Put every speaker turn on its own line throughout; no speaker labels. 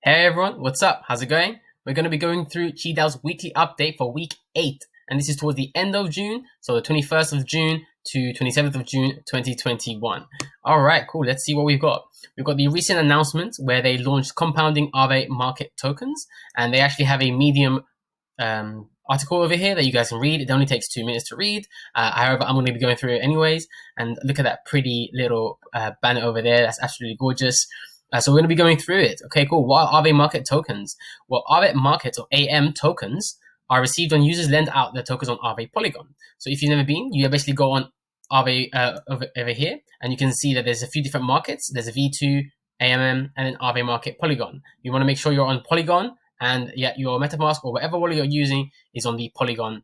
Hey everyone, what's up? How's it going? We're going to be going through Qi DAO's weekly update for week 8, and this is towards the end of June, so the 21st of June to 27th of June 2021. Alright, cool, let's see what we've got. We've got the recent announcement where they launched compounding Aave market tokens, and they actually have a Medium article over here that you guys can read. It only takes 2 minutes to read. However, I'm going to be going through it anyways, and look at that pretty little banner over there. That's absolutely gorgeous. So we're going to be going through it. Okay, cool. What are Aave market tokens? Well, Aave market or AM tokens are received when users lend out their tokens on Aave Polygon. So if you've never been, you basically go on Aave over here, and you can see that there's a few different markets. There's a V2, AMM, and an Aave market Polygon. You want to make sure you're on Polygon, and your MetaMask or whatever wallet you're using is on the Polygon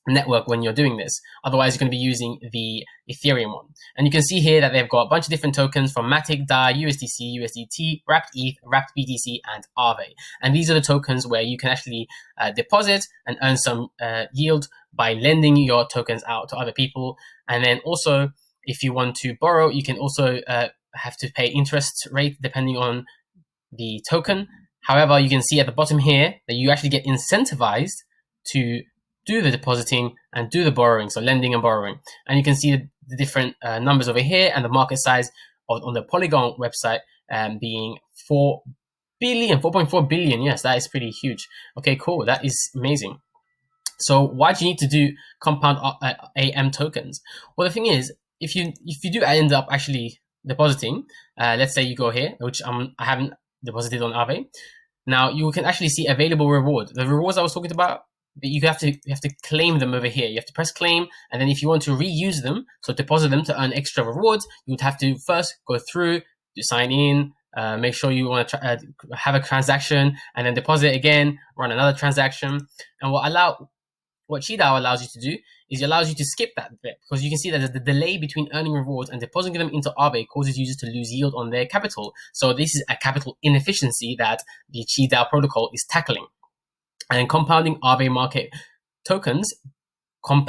network when you're doing this. Otherwise, you're going to be using the Ethereum one. And you can see here that they've got a bunch of different tokens from Mimatic, DAI, USDC, USDT, Wrapped ETH, Wrapped BTC, and Aave. And these are the tokens where you can actually deposit and earn some yield by lending your tokens out to other people. And then also, if you want to borrow, you can also have to pay interest rate depending on the token. However, you can see at the bottom here that you actually get incentivized to do the depositing and do the borrowing, so lending and borrowing. And you can see the different numbers over here, and the market size on the Polygon website being 4.4 billion. Yes, that is pretty huge. Okay, cool. That is amazing. So why do you need to do compound AM tokens? Well, the thing is, if you do end up actually depositing, let's say you go here, which I haven't deposited on Aave. Now you can actually see available reward. The rewards I was talking about, you have to claim them over here. You have to press claim, and then if you want to reuse them, so deposit them to earn extra rewards, you would have to first go through to sign in, make sure you want to have a transaction, and then deposit again, run another transaction. And what Qi DAO allows you to do is it allows you to skip that bit, because you can see that the delay between earning rewards and depositing them into Aave causes users to lose yield on their capital. So this is a capital inefficiency that the Qi DAO protocol is tackling. And compounding Aave market tokens, so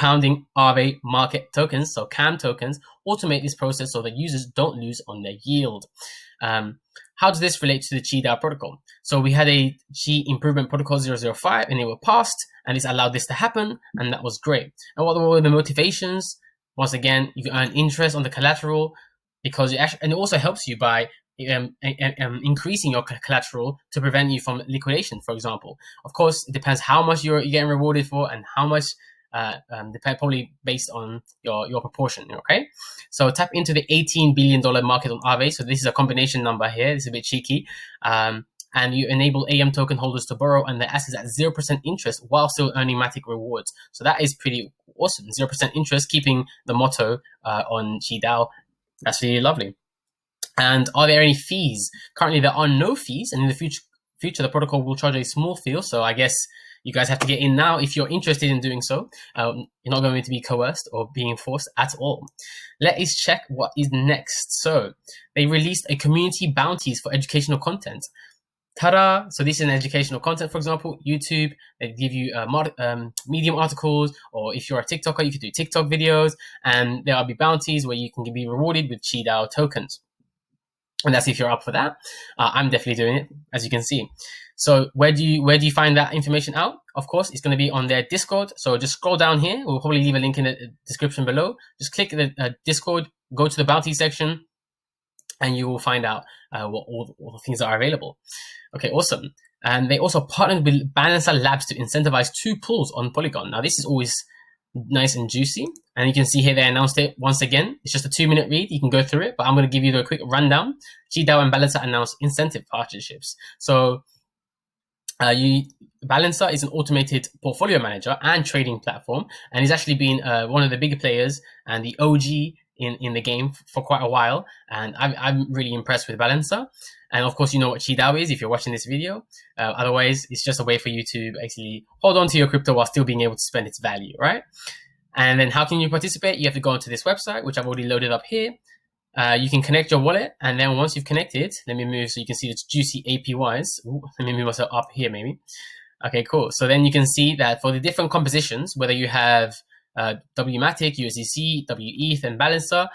CAM tokens, automate this process so that users don't lose on their yield. How does this relate to the Qi DAO protocol? So we had a Qi Improvement Protocol 005, and it was passed, and this allowed this to happen, and that was great. And what were the motivations? Once again, you can earn interest on the collateral, because it also helps you by increasing your collateral to prevent you from liquidation, for example. Of course, it depends how much you're getting rewarded for, and how much probably based on your proportion. Okay, so tap into the $18 billion market on Aave. So this is a combination number here. This is a bit cheeky. And you enable AM token holders to borrow and their assets at 0% interest while still earning Matic rewards. So that is pretty awesome. 0% interest, keeping the motto on Qi DAO. That's really lovely. And are there any fees? Currently, there are no fees, and in the future, the protocol will charge a small fee. So I guess you guys have to get in now if you're interested in doing so. You're not going to be coerced or being forced at all. Let us check what is next. So they released a community bounties for educational content. Ta-da! So this is an educational content, for example, YouTube. They give you Medium articles, or if you're a TikToker, you can do TikTok videos, and there will be bounties where you can be rewarded with Qi DAO tokens. And that's if you're up for that. I'm definitely doing it, as you can see. So where do you find that information out? Of course, it's going to be on their Discord. So just scroll down here. We'll probably leave a link in the description below. Just click the Discord, go to the bounty section, and you will find out what all the things that are available. Okay, awesome. And they also partnered with Balancer Labs to incentivize 2 pools on Polygon. Now, this is always nice and juicy. And you can see here they announced it once again. It's just a 2-minute read. You can go through it, but I'm going to give you the quick rundown. Qi DAO and Balancer announced incentive partnerships. So Balancer is an automated portfolio manager and trading platform, and he's actually been one of the bigger players and the OG in the game for quite a while. And I'm really impressed with Balancer. And of course, you know what Qi DAO is if you're watching this video. Otherwise, it's just a way for you to basically hold on to your crypto while still being able to spend its value, right? And then how can you participate? You have to go onto this website, which I've already loaded up here. You can connect your wallet, and then once you've connected, let me move so you can see the juicy APYs. Ooh, let me move myself up here, maybe. Okay, cool. So then you can see that for the different compositions, whether you have Mimatic, USDC, WETH, and Balancer,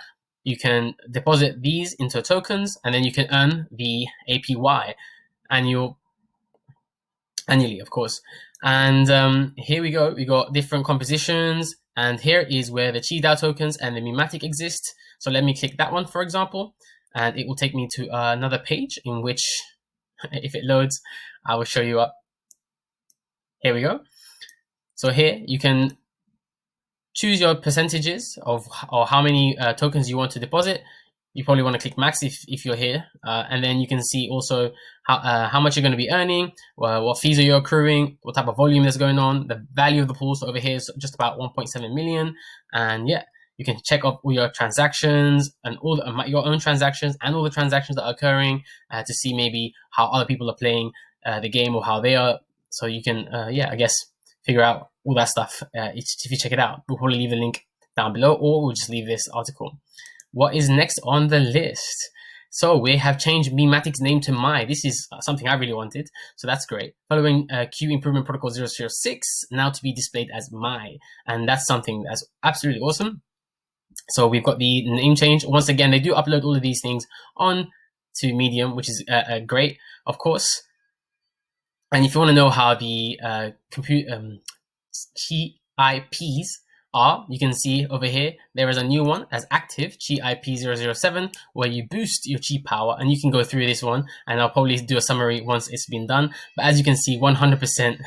you can deposit these into tokens, and then you can earn the APY. And annually, of course. And here we go. We got different compositions, and here is where the Qi DAO tokens and the Mimatic exist. So let me click that one, for example, and it will take me to another page in which, if it loads, I will show you up. Here we go. So here you can choose your percentages of or how many tokens you want to deposit. You probably want to click max if you're here, and then you can see also how much you're going to be earning, what fees are you accruing, what type of volume there's going on, the value of the pool. So over here is just about 1.7 million, and yeah, you can check off all your transactions and all your own transactions and all the transactions that are occurring to see maybe how other people are playing the game or how they are. So you can, yeah, I guess figure out all that stuff if you check it out. We'll probably leave the link down below, or we'll just leave this article. What is next on the list? So we have changed Mimatic's name to Mai. This is something I really wanted, so that's great. Following Q Improvement Protocol 006, now to be displayed as Mai, and that's something that's absolutely awesome. So we've got the name change. Once again, they do upload all of these things on to Medium, which is great, of course. And if you want to know how the Qi IPs are, you can see over here there is a new one as active, Qi IP 007, where you boost your Qi power, and you can go through this one, and I'll probably do a summary once it's been done. But as you can see, 100%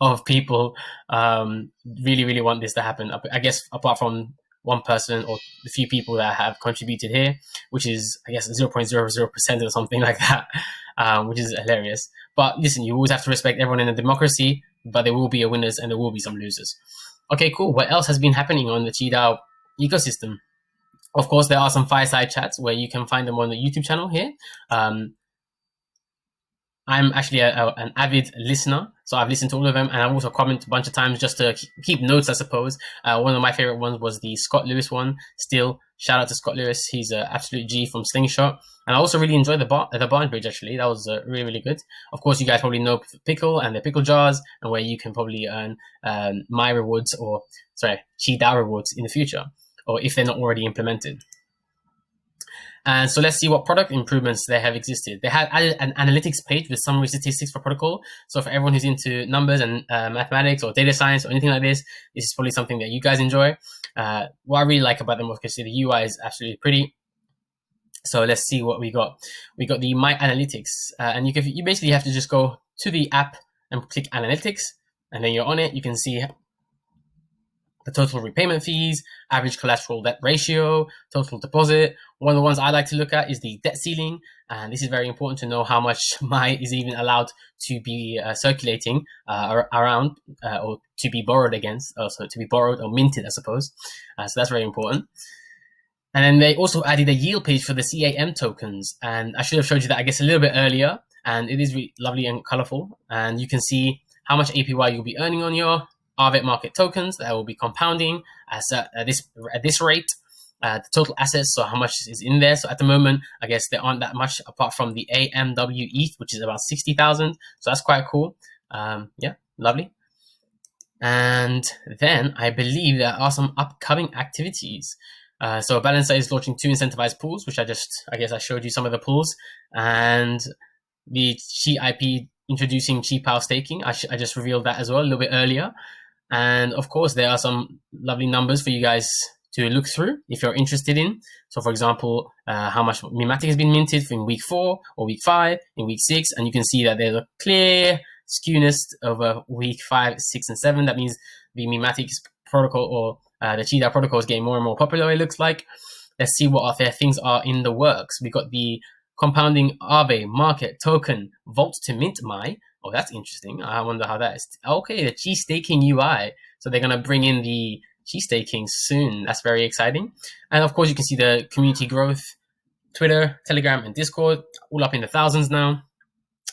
of people really want this to happen. I guess apart from one person or the few people that have contributed here, which is I guess 0.00% or something like that, which is hilarious. But listen, you always have to respect everyone in a democracy, but there will be a winners and there will be some losers. Okay, cool. What else has been happening on the Qi DAO ecosystem? Of course, there are some fireside chats where you can find them on the YouTube channel here. I'm actually an avid listener, so I've listened to all of them, and I've also commented a bunch of times just to keep notes, I suppose. One of my favorite ones was the Scott Lewis one. Still, shout out to Scott Lewis. He's an absolute G from Slingshot. And I also really enjoyed the Barn Bridge, actually. That was really good. Of course, you guys probably know Pickle and the Pickle Jars, and where you can probably earn my rewards, or sorry, Qi DAO rewards in the future, or if they're not already implemented. And so let's see what product improvements they have existed. They had added an analytics page with summary statistics for protocol. So for everyone who's into numbers and mathematics or data science or anything like this is probably something that you guys enjoy. What I really like about them, because the UI is absolutely pretty. So let's see what we got. We got the My Analytics, and you basically have to just go to the app and click Analytics, and then you're on it. You can see the total repayment fees, average collateral debt ratio, total deposit. One of the ones I like to look at is the debt ceiling, and this is very important to know how much MAI is even allowed to be circulating around or to be borrowed against, so to be borrowed or minted, I suppose. So that's very important. And then they also added a yield page for the CAM tokens, and I should have showed you that, I guess, a little bit earlier, and it is really lovely and colorful, and you can see how much APY you'll be earning on your Arvet market tokens that will be compounding at this rate. The total assets, so how much is in there. So at the moment, I guess there aren't that much apart from the AMW ETH, which is about 60,000. So that's quite cool. Yeah, lovely. And then I believe there are some upcoming activities. So Balancer is launching 2 incentivized pools, which I guess I showed you some of the pools, and the Qi IP introducing Qi Power staking. I just revealed that as well a little bit earlier. And of course, there are some lovely numbers for you guys to look through if you're interested in. So for example, how much Mimatic has been minted in week 4 or week 5, in week 6, and you can see that there's a clear skewness over week 5, 6, and 7. That means the Mimatic protocol, or the Qi DAO protocol, is getting more and more popular, it looks like. Let's see what other things are in the works. We got the compounding Aave market token vault to mint MAI. Oh, that's interesting. I wonder how that is. Okay, the Qi staking UI. So they're going to bring in the Qi staking soon. That's very exciting. And of course, you can see the community growth, Twitter, Telegram, and Discord, all up in the thousands now.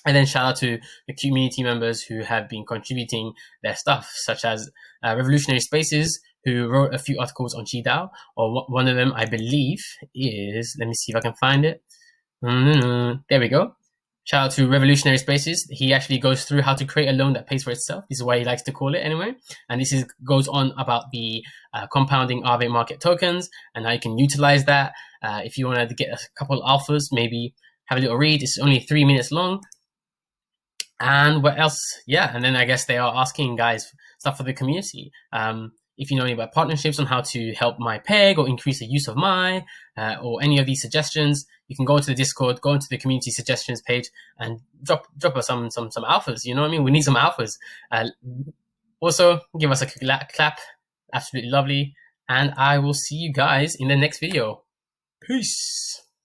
And then shout out to the community members who have been contributing their stuff, such as Revolutionary Spaces, who wrote a few articles on Qi DAO. Or one of them, I believe, is, let me see if I can find it. There we go. Shout out to Revolutionary Spaces. He actually goes through how to create a loan that pays for itself. This is why he likes to call it anyway. And this goes on about the compounding Aave market tokens and how you can utilize that. If you want to get a couple of alphas, maybe have a little read. It's only 3 minutes long. And what else? Yeah, and then I guess they are asking guys stuff for the community. If you know any about partnerships on how to help my peg or increase the use of my, or any of these suggestions, you can go into the Discord, go into the community suggestions page, and drop us some alphas. You know what I mean? We need some alphas. Also, give us a clap. Absolutely lovely. And I will see you guys in the next video. Peace.